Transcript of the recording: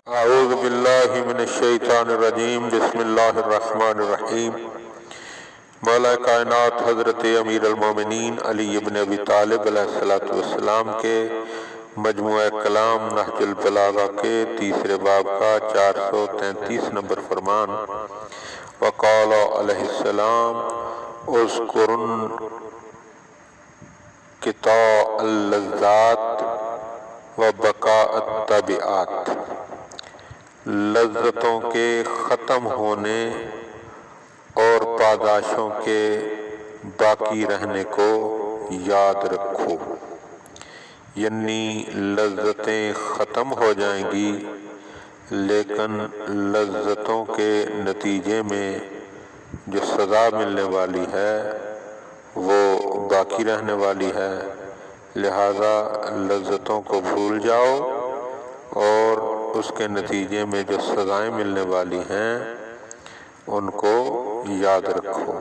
اعوذ باللہ من الشیطان الرجیم، بسم اللہ الرحمن الرحیم۔ مولا کائنات حضرت امیر المومنین علی ابن ابی طالب علیہ السلام کے مجموعہ کلام نہج البلاغہ کے تیسرے باب کا 433 نمبر فرمان: وقال علیہ السلام اذکرن قطاع اللذات و بقاء الطبیعات، لذتوں کے ختم ہونے اور پاداشوں کے باقی رہنے کو یاد رکھو۔ یعنی لذتیں ختم ہو جائیں گی لیکن لذتوں کے نتیجے میں جو سزا ملنے والی ہے وہ باقی رہنے والی ہے، لہذا لذتوں کو بھول جاؤ اور اس کے نتیجے میں جو سزائیں ملنے والی ہیں ان کو یاد رکھو۔